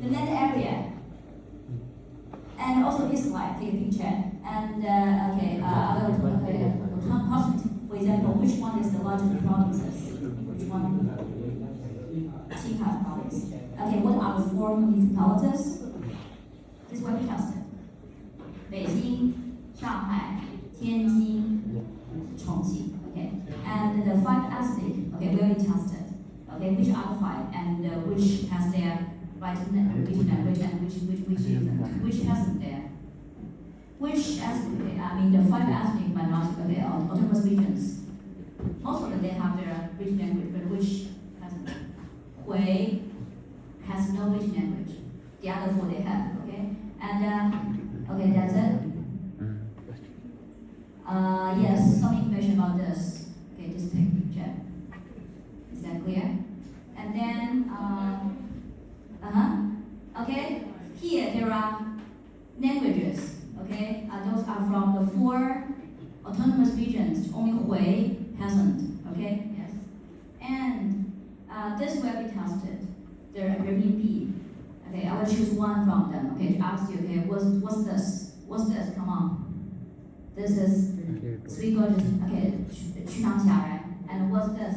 the land area, and also this slide, take a picture. And I will question, for example, which one is the largest provinces? Which one? Qinghai province. Okay, what are the four municipalities? This will be tested. Beijing, Shanghai, Tianjin, Chongqing. Okay, and the five ethnic. Okay, will be tested. Okay, which are the five, and which has their right language and which hasn't there? Which ethnic? I mean, the five ethnic minority, autonomous regions. Most of them they have their rich language, but which hasn't? Hui has no rich language. The other four they have. Okay, and okay, that's it. Yes, some information about this. Okay, just take a picture. Is that clear? And then, okay, here there are languages. Okay, those are from the four autonomous regions. Only Hui hasn't. Okay, yes. And this will be tested. The renminbi. Okay, I will choose one from them. Okay, to ask you. Okay, what's this? What's this? Come on. This is 3 gorges. Okay, 曲塘峡, right? And what's this?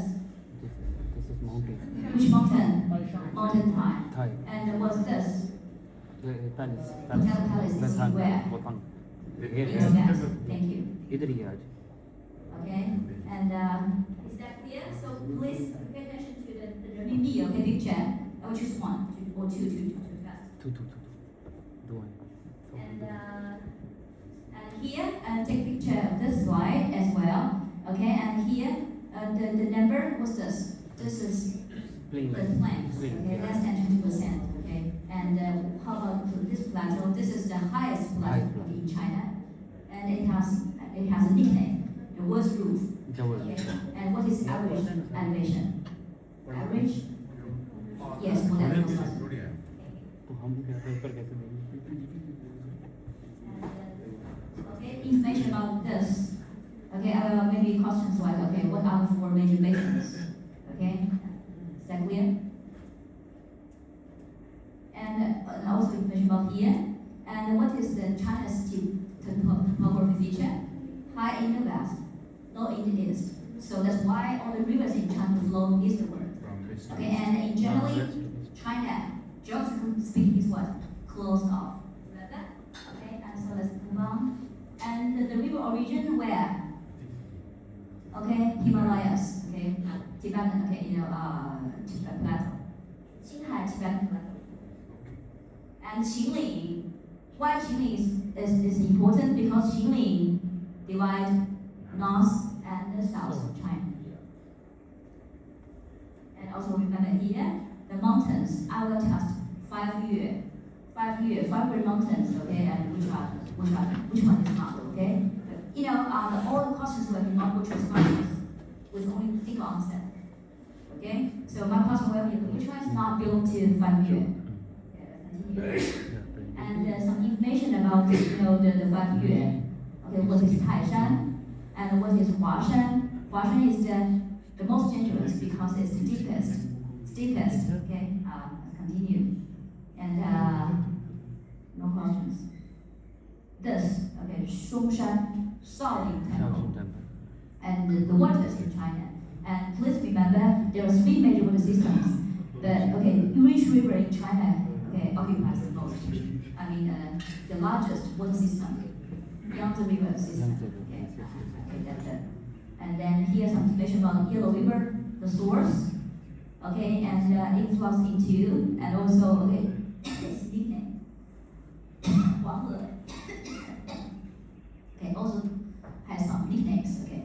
This is mountain. Which mountain? Mountain Thai. Thai. And what's this? Palace. Hotel Palace is where? Yes, thank you. इधर ही है आज. Okay, and is that clear? So please pay attention to the renminbi. Okay, picture. I will choose one or two fast. Two. दो हैं. And here, take picture of this slide as well. Okay, and here, the number, what's this? This is Plain. the plains. Okay, less than 20%. Okay, and how about this plateau? This is the highest plateau in China, and it has a nickname, the worst roof. Okay, and what is average elevation? Average? Yes, more than 2,000. तो हम क्या ऊपर कैसे देंगे? Okay, information about this. Okay, maybe questions like, okay, what are the four major basins? Okay, is that clear? And also information about here. And what is the China's topography feature? High in the west, low in the east. So that's why all the rivers in China flow eastward. Okay, and in generally, China, geographically speaking, is what? Closed off. Remember? Okay, and so let's move on. And the river origin where? Okay, Himalayas. Okay, Tibetan. Okay, Tibet plateau. Qinghai Tibetan plateau. And Qinling. Why Qinling is important? Because Qinling divide north and the south of China. And also remember here, the mountains. I will test 5 year, 5 great mountains. Okay, and which one is not? Okay, but, all the questions will be multiple choice questions with only single answer. Okay, so my question will be which one is not belong to 5 year? And some information about the 5 year. Okay, what is Taishan and what is Huashan? Huashan is the most dangerous because it's the steepest. Okay, let's continue. And no questions. This, okay, Shongshan Shaolin Temple. And the waters in China. And please remember, there are 3 major water systems. Which river in China, okay, occupies the most? I mean, the largest water system. Yangtze River system. Okay, that's it. And then here's some information about Yellow River, the source. Okay, and influx into, and also, okay, its nickname. Huanghe. Okay, also has some nicknames. Okay,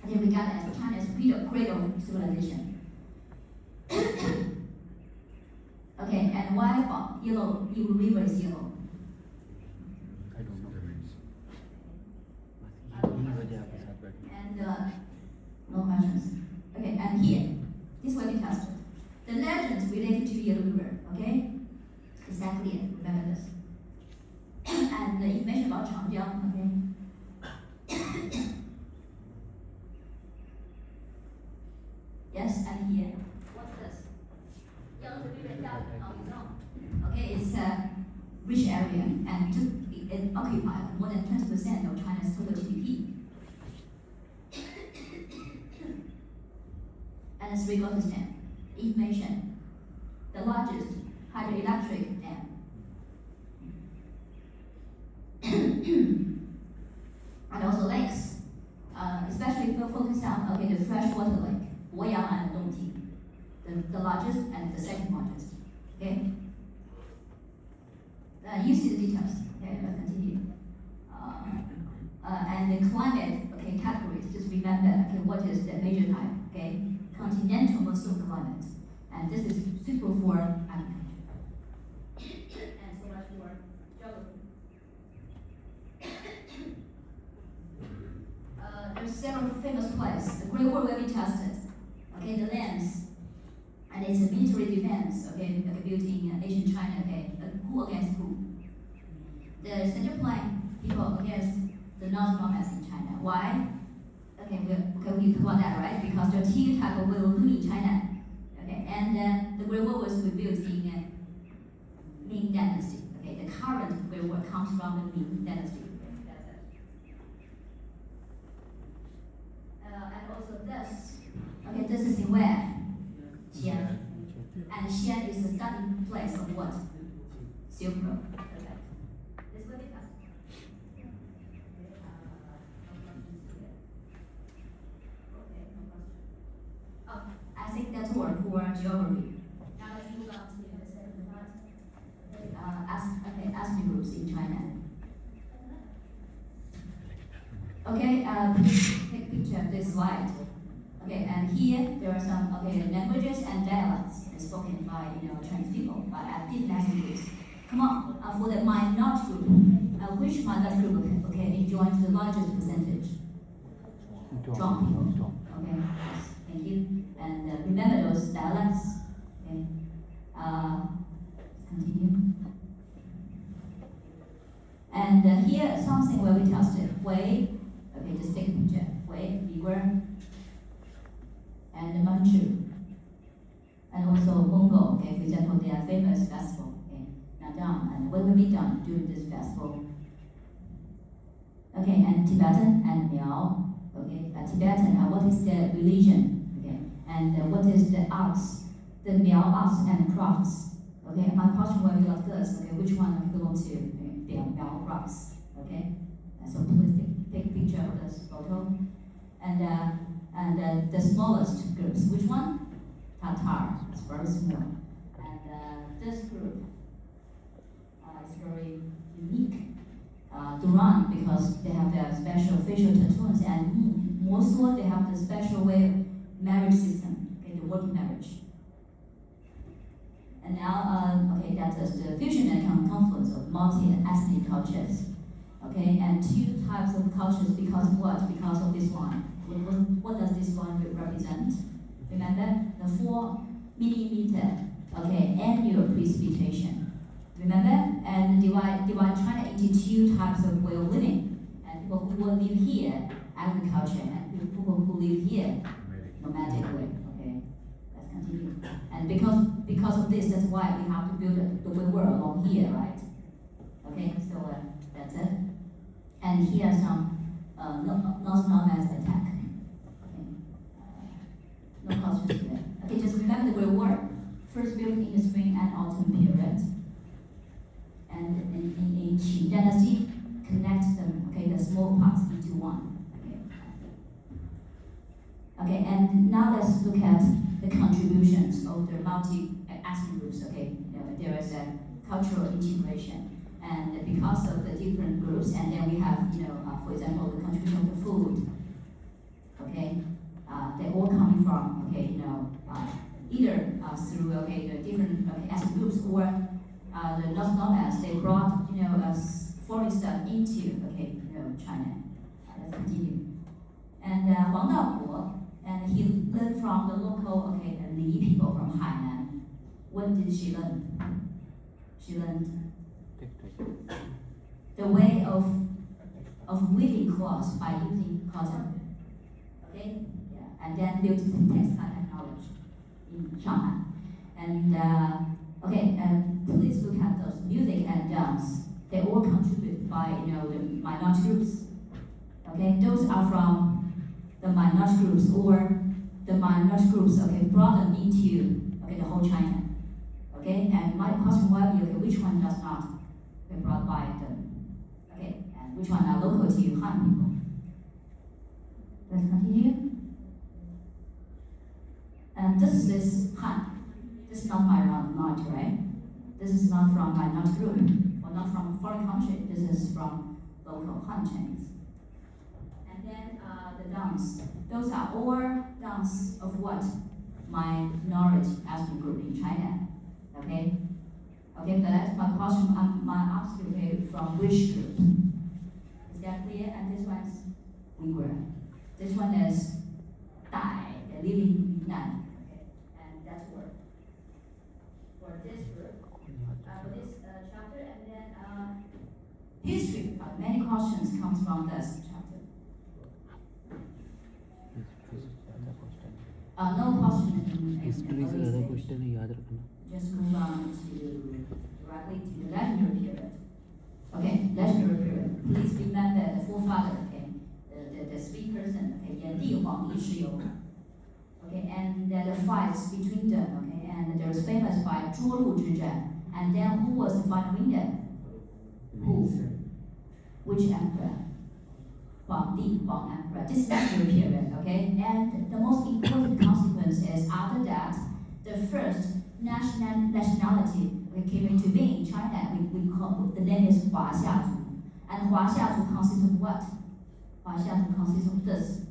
and then regarded as China's cradle of civilization. Okay, and why Yellow River is yellow? I don't know. And no questions. Okay, and here, this will be tested. The legends related to Yellow River, okay? Is that clear? Remember this. And the information about Changjiang, okay? Yes, and here. What's this? and it occupied more than 20% of China's total GDP. And as we go to STEM, information, the largest hydroelectric dam. And also lakes, especially focus on the freshwater lake, Wuhan and Dongting, the largest and the second largest. Okay. You see the details. Okay, let's continue. And the climate, categories. Just remember, what is the major type? Okay, continental monsoon climate, and this is suitable for agriculture. And so much for geography. There's several famous places. The Great Wall will be tested. Okay, the lands, and it's a military defense. Okay, built in ancient China. Okay, who against who? The Central Plain people against the North nomads in China. Why? Okay, we talk about that, right? Because there are two types of World War in China. Okay, and the Great Wall was rebuilt in Ming Dynasty. Okay, the current Great Wall comes from the Ming Dynasty. And also this. Okay, this is in where? Xi'an. And Xi'an is the starting place of what? Silk Road. Okay. This will be fast. Okay, no question. Oh, I think that's all for geography. Now let's move on to the second part. Ethnic groups in China. Okay, please take a picture of this slide. Okay, and here there are some languages and dialects spoken by Chinese people, but at different ethnic groups. Come on, for the minority group, which minority group enjoys the largest percentage? Zhuang people. Okay, yes, thank you. And remember those dialects. Okay, continue. And here something where we tested Hui. Okay, just take a picture. Hui, Uyghur, and Manchu, and also Mongol. Okay, for example, they are famous festival. Okay, Nadam, and what will be done during this festival? Okay, and Tibetan and Miao. Okay, Tibetan. What is their religion? Okay, and what is the arts? The Miao arts and crafts. Okay, my question will be like this. Okay, which one belong to Miao crafts? Okay, so please take a picture of this photo. And the smallest groups, which one? Tatar, it's very small. And this group is very unique. Duran, because they have their special facial tattoos, and Mosul, they have the special way of marriage system, okay, the working marriage. And now, that is the fusion and confluence of multi-ethnic cultures. Okay, and two types of cultures because of what? Because of this line. What does this line represent? Remember the 4 millimeter annual precipitation. Remember, and divide China into two types of way of living. And people who will live here, agriculture, and people who live here, nomadic way. Okay, let's continue. And because of this, that's why we have to build the world along here, right? Okay, so that's it. And here some North nomads attack. Okay. No questions there. Okay, just remember the Great War, first built in the spring and autumn period. And in Qing dynasty, connect them, the small parts into one. Okay, and now let's look at the contributions of the multi-ethnic groups. Okay, there is a cultural integration. And because of the different groups, and then we have, for example, the contribution of the food. Okay, they all coming from, either through the different ethnic groups or the North nomads. They brought, foreign stuff into, China. Let's continue. And Huang Daoguo, and he learned from the local, Li people from Hainan. What did she learn? She learned the way of weaving cloth by using cotton. Okay? Yeah. And then built the textile technology in Shanghai. And and please look at those music and dance. they all contribute by the minority groups. Okay, those are from the minority groups or the minority groups brought them into the whole China. Okay, and my question will be which one does not brought by them? Okay, and which one are local to Han people? Let's continue. And this is Han. This is not my knowledge, right? This is not from my minority group or not from a foreign country. This is from local Han Chinese. And then the dance. Those are all dance of what? Minority ethnic group in China. Okay? Okay, but that's my question. My ask you, from which group? Is that clear? And this one's Uyghur. This one is Dai, they live in Yunnan. Okay, and that's for this group, for this chapter, and then history. Many questions comes from this chapter. No question in history से ज़्यादा question है याद रखना. Just move on directly to the legendary period. Okay, legendary period. Please remember the forefather. Okay, the sweet person. Okay, 炎帝皇帝蚩尤. Okay, and the fights between them. Okay, and there was famous fight 涿鹿之战. And then who was the final winner? Who? Which emperor? Huang emperor. This is legendary period. Okay, and the most important consequence is after that, the first nationality came into being in China. We call the name is Huaxiazhu. And Huaxiazhu consists of what? Huaxiazhu consists of this.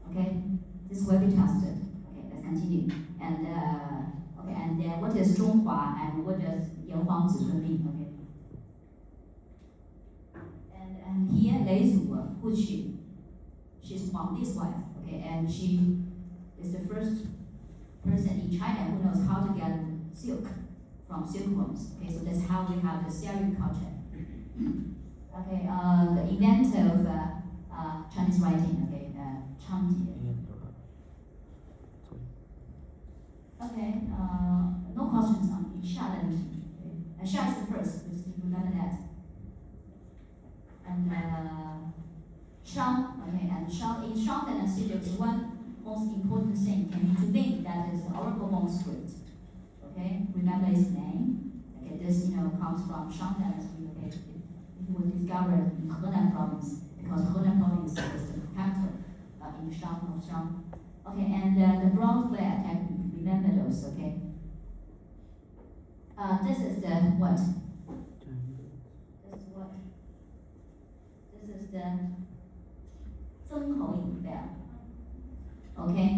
Okay, this will be tested. Okay, let's continue. And and then what is Zhonghua and what does Yanhuang Zizun mean? Okay. And here Lei Zu, who's she? She's Huangdi's wife. Okay, and she is the first person in China who knows how to get silk from silkworms. Okay, so that's how we have the sericulture. Okay, the inventor of Chinese writing. Okay, Changjie. Okay, no questions on Sha then. Okay. Sha is the first. Just remember that. And Shang. Okay, and Shang in Shang dynasty there was one most important thing came into being, that is the oracle manuscript. Okay, remember his name. Okay, this comes from Shang dynasty. Okay, it was discovered in Henan province because Henan province is the capital in Shang of Shang. Okay, and the bronze ware technique. Remember those. Okay. This is the what? This is what? This is the 曾侯乙 bell. Okay?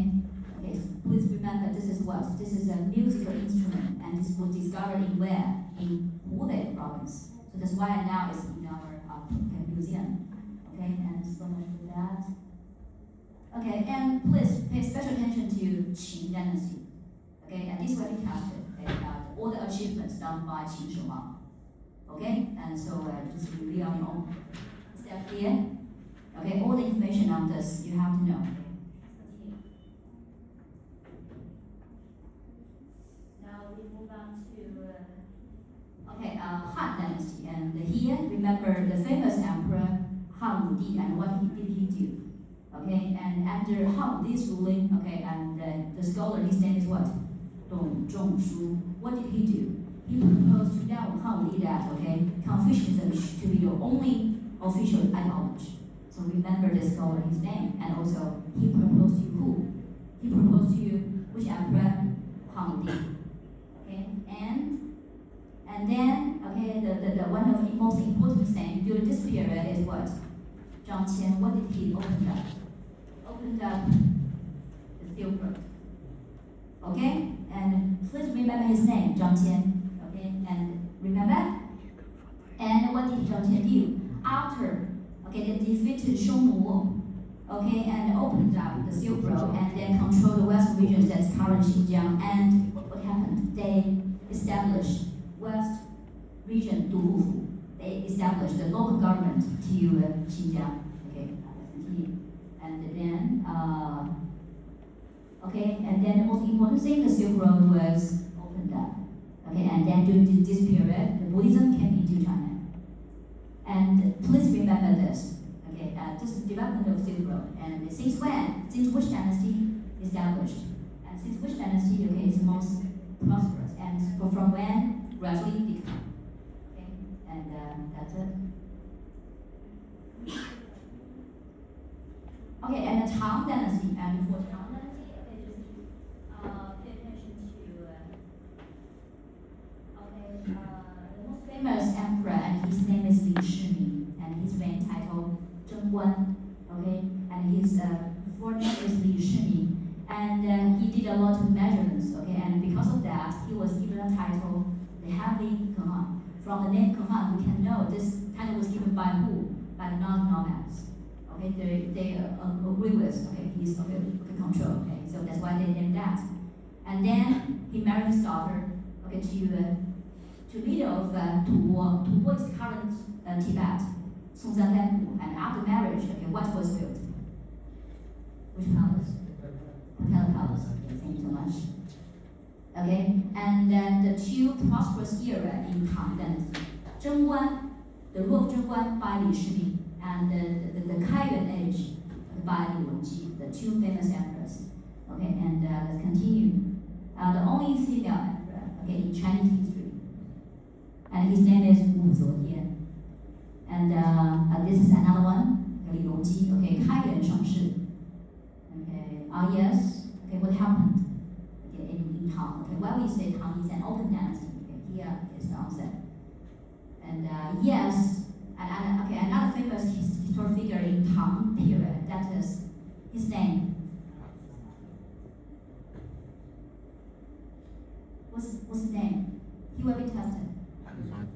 Okay, please remember this is what? This is a musical instrument and this was discovered in where? In Hubei province. So that's why now it's in our museum. Okay, and so much for that. Okay, and please pay special attention to Qin dynasty. Okay, and this will be tested. Okay, all the achievements done by Qin Shi Huang. Okay, and so just rely on your own. Is that clear? Okay, all the information on this you have to know. Now we move on to Han dynasty, and here remember the famous emperor Han Wudi and what did he do? Okay, and after Han Wudi's ruling, okay, and the scholar his name is what? Dong Zhongshu. What did he do? He proposed to tell Han Wudi that Confucianism should be the only official ideology. So remember the scholar his name, and also he proposed to who? He proposed to which emperor? Han Wudi. Okay, and then the one of the most important thing during this period is what? Zhang Qian. What did he open up? Opened up the Silk Road. Okay, and please remember his name, Zhang Qian. Okay, and remember. And what did Zhang Qian do after? Okay, they defeated Shongwu. Okay, and opened up the Silk Road and then controlled the west regions that's current Xinjiang. And what happened? They established West Region Duhu. They established the local government to Xinjiang. Okay, let's continue. And then, and then the most important thing, the Silk Road was opened up. Okay, and then during this period, the Buddhism came into China. And please remember this. Okay, this is the development of Silk Road. And since when? Since which dynasty established? And since which dynasty, okay, is most prosperous? And from when gradually decline. Okay, and that's it. Okay, and the Tang dynasty. And for Tang dynasty, okay, just pay attention to. The most famous emperor, and his name is Li Shiming, and his reign title Zhengguan. Okay, and his full name is Li Shiming, and he did a lot of measurements. Okay, and because of that, he was given a title, the Heavenly Khan. From the name Khan, we can know this title was given by who? By the non-nomads. Okay, they agree with his control. Okay, so that's why they named that. And then he married his daughter. Okay, to leader of Tubo. Tubo is current Tibet, Songzan Temple. And after marriage, okay, what was built? Which palace? Papella Palace. Okay, thank you so much. Okay, and then the two prosperous era in Tang dynasty, Zhengguan, the rule of Zhengguan by Li Shiming, and the Kaiyuan age by Li Longji, the two famous emperors. Okay, and let's continue. The only female emperor, okay, in Chinese history, and his name is Wu Zetian. And this is another one, Li Longji. Okay, Kaiyuan Shengshi. Okay, yes. Okay, what happened? Okay, in Tang. Okay, why we say Tang is an open dynasty? Okay, here is the answer. And yes, and okay, another famous historical figure in Tang period. That is his name. What's his name? He will be tested.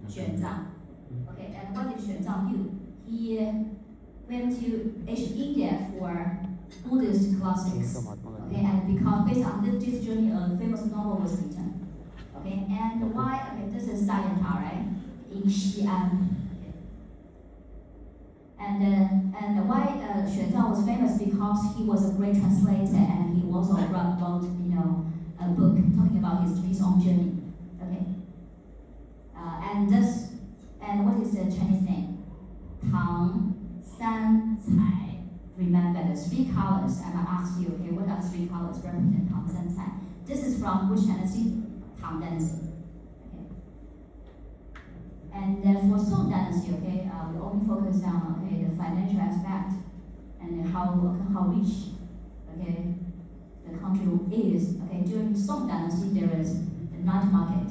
Xuanzang. Okay, and what did Xuanzang do? He went to ancient India for Buddhist classics. Okay, and because based on this journey, a famous novel was written. Okay, and why? Okay, this is Dayanta, right? In Xi'an. Okay. And why Xuanzang was famous? Because he was a great translator, and he also wrote a book talking about his own journey. Okay. And what is the Chinese name? Tang San Cai. Remember the three colors. I'm gonna ask you, okay, what are the three colors represent Tang San Cai? This is from which dynasty? Tang dynasty. Okay. And for Song dynasty, okay, we only focus on the financial aspect and how rich, okay, the country is. Okay, during Song dynasty there is the night market.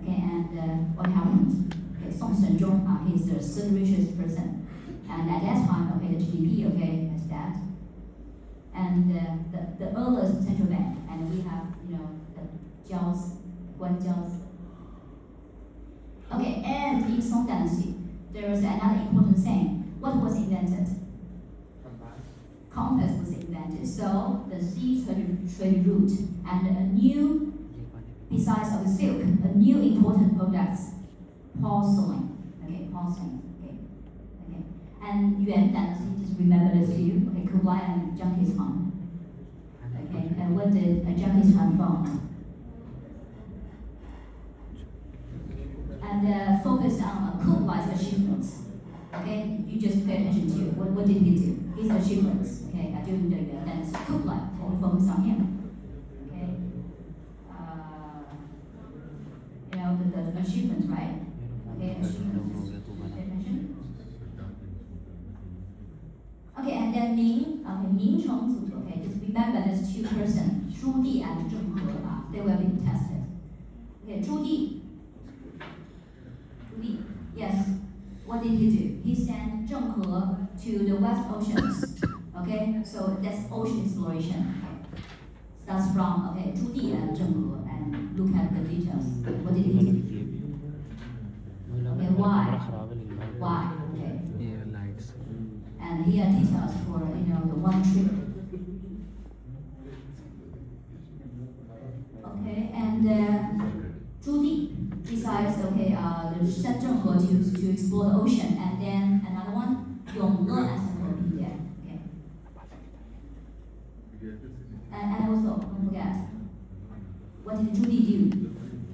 Okay, and what happened? Okay, Song Shenzong, he's the third richest person, and at that time, okay, the GDP, okay, is that, and the earliest central bank, and we have the Jiaos, Guanjiaos. Okay, and in Song dynasty, there is another important thing. What was invented? Compass was invented. So the sea trade route and a new, besides of the silk, a new important product, porcelain. Okay, porcelain. Okay. And Yuan dynasty, just remember the few. Okay, Kublai and Genghis Khan. Okay, and what did Genghis Khan found? And focus on Kublai's achievements. Okay, you just pay attention to what did he do? His achievements. Okay, during the dynasty Kublai. Only focus on him. Okay, the achievements, right? Okay, achievements. Pay attention. Okay, and then Ming. Okay, Ming Chengzu. Okay, just remember there's two persons, Zhu Di and Zheng He. They will be tested. Okay, Zhu Di. Yes. What did he do? He sent Zheng He to the West Oceans. Okay, so that's ocean exploration. Starts from Zhu Di and Zheng He, and look at the details. What did he do? Okay, why? Why? Okay. And here are details for the one trip. Okay, and Zhu Di. Besides, the sent Zheng He to explore the ocean, and then another one, Yongle Encyclopedia. Okay. And also, don't forget, what did Zhu Di do?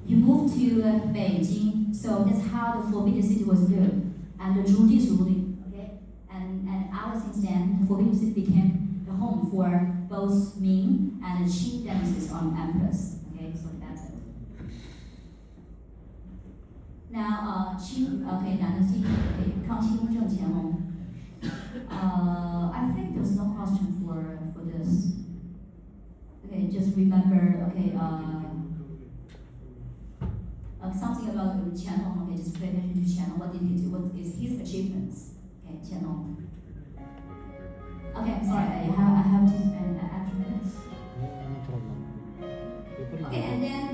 He moved to Beijing, so that's how the Forbidden City was built. and the Zhu is ruling. Okay, and ever since then, the Forbidden City became the home for both Ming and Qing dynasties on emperors. Okay, so that's it. Now, Qing dynasty, Kang Qing Zheng Qianlong. I think there's no question for this. Okay, just remember. Okay, something about Qianlong. Okay, just pay attention to Qianlong. What did he do? What is his achievements? Okay, Qianlong. Okay, I'm sorry. I have to spend extra minutes. No problem. Okay, and then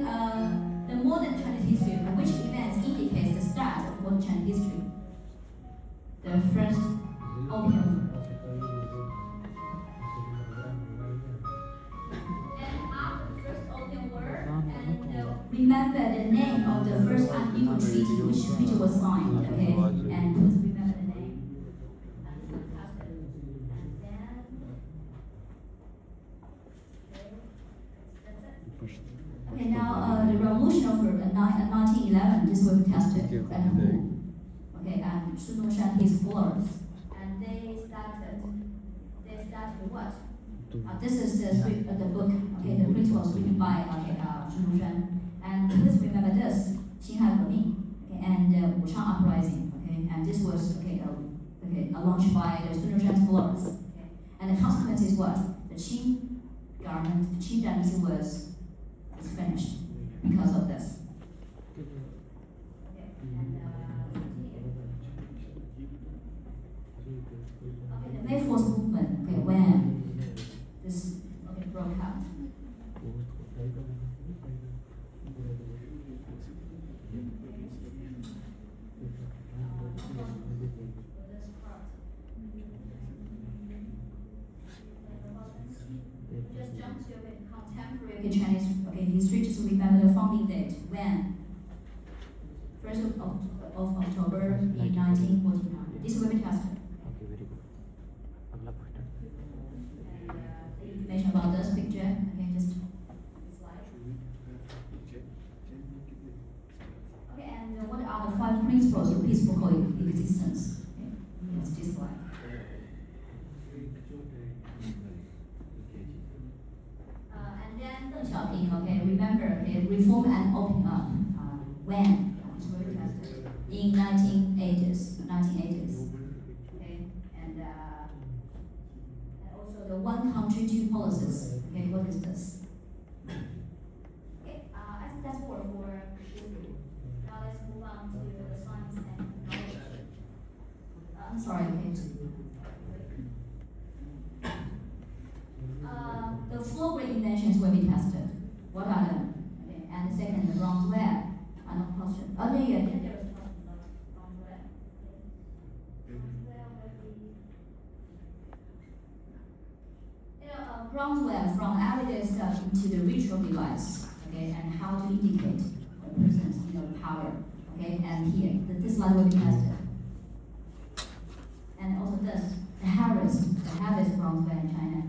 the modern Chinese history. Which events indicates the start of modern Chinese history? The first Opium War. And after the first Opium War, and remember the name of the first unequal treaty which was signed. Okay, and please remember the name. Okay, now the revolution of 1911, this will be tested at Wuhan. Okay, and Sun Yat-sen, his followers, and they started what? This is the book, okay, the principles written by Sun Yat-sen. And please remember this, Xinhai Guoming, okay, and Wuchang Uprising, okay, and this was launched by the Sun Yat-sen's followers. Okay, and the consequence is what? The Qing government, the Qing dynasty was finished because of this. Okay, and the May 4th movement, okay, when this broke out. Just jump to contemporary Chinese history, just remember the founding date. When? 1st of October in 1949. This will be tested. Okay, very good. अगला question. And the information about this picture, okay, just slide. Okay, and what are the 5 principles of peaceful coexistence? Okay, yes, this slide. And then Deng Xiaoping, okay, remember, okay, reform and open up. When? This will be tested. In 1980s. Okay, and also the one country, 2 policies. Okay, what is this? Okay, I think that's all for history. Now let's move on to the science and technology. I'm sorry, okay. The following inventions will be tested. What are them? Okay, and the second, the bronze ware. No question. Oh, no, yeah, there was a question about bronze ware. Bronze ware will be, bronze ware from everyday stuff into the ritual device. Okay, and how to indicate a person's, power. Okay, and here, this line will be tested. And also this, the Harris bronze ware in China.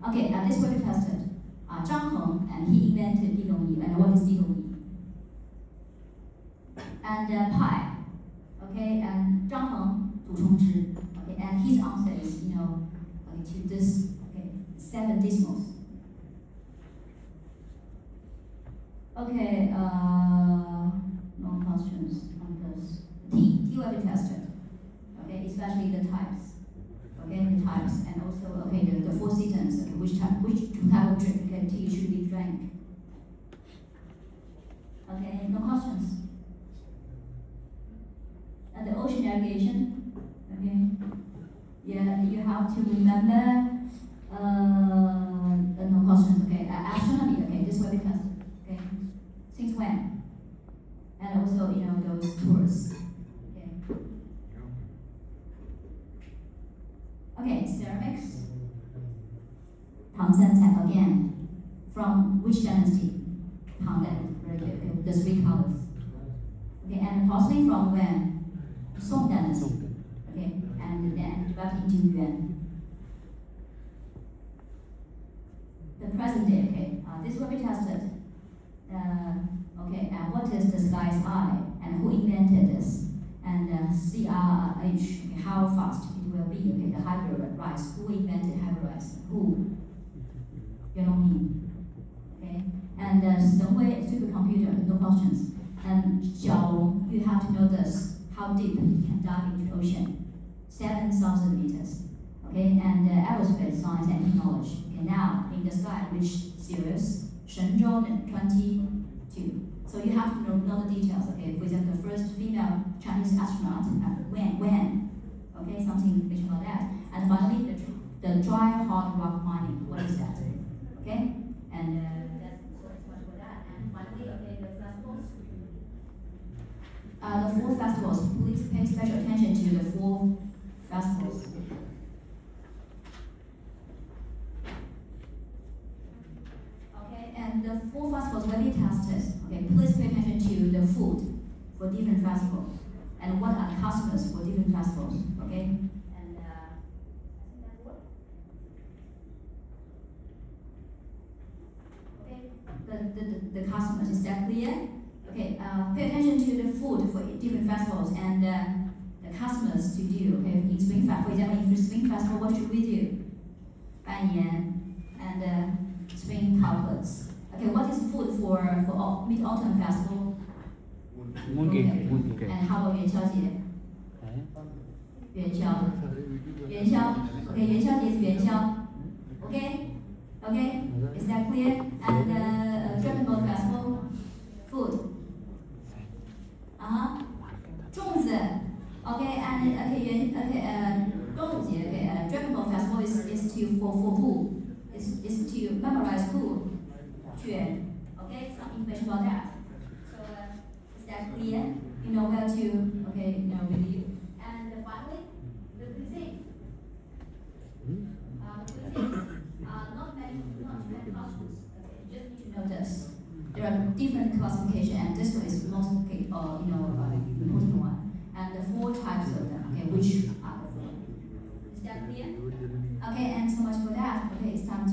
Okay, now this will be tested. Zhang Heng, and he invented Didongyi. And what is Didongyi? And pi. Okay, and Zhang Heng, 祖冲之. Okay, and his answer is, to this, 7 decimals. Okay, no questions on this. T will be tested. Okay, especially the types. Okay, the types, and also the 4 seasons. Okay, which type of drink tea should be drank. Okay, no questions. And the ocean navigation. Okay, yeah, you have to remember. No questions. Okay, astronomy. Okay, this will be tested. Okay, since when? And also those tours. Okay, ceramics. Tang Sancai again. From which dynasty? Tang dynasty. Okay, the 3 colors. Okay, and porcelain from when? Song dynasty. Okay, and then developed into Yuan. The present day. Okay, this will be tested. Okay, and what is the sky's eye? And who invented this? and CRH, okay, how fast it will be, okay, the hybrid rice, who invented hybrid rice, who, you know me, okay, and Shenhui supercomputer, no questions, and Xiaolong, you have to know this, how deep it can dive into the ocean, 7,000 meters, okay, and aerospace science and technology, okay, now in the sky, which series, Shenzhou 22. So you have to know the details, okay? For example, the first female Chinese astronaut, when, okay, something information about that. And finally, the dry hard rock mining, what is that? Okay? And that's so much for that. And finally, okay, the festivals. The 4 festivals, please pay special attention to the 4 festivals. And the 4 festivals will be tested. Okay, please pay attention to the food for different festivals and what are the customers for different festivals. Okay, and I think that's what. Okay, the customers, is that clear? Okay, pay attention to the food for different festivals and the customers to do. Okay, in Spring Festival, for example, in the Spring Festival, what should we do? Banyan and spring couplets. Okay, what is food for Mid-Autumn Festival? Mooncake. Okay. Mooncake. And how about 元宵节? 元宵. 元宵. Okay, 元宵节 is 元宵. Okay? Okay? Is that clear? And Dragon Boat Festival? Food.粽子. Okay, and okay, 端午节, okay, Dragon Boat Festival is for who? Is to memorize who? Okay, some information about that. So is that clear? You know where to, okay, review. And finally, the cuisine. Not many classes. Okay, you just need to know this. There are different classification, and this one is most important one. And the 4 types of them. Okay, which are the 4? Is that clear? Okay, and so much for that. Okay, it's time to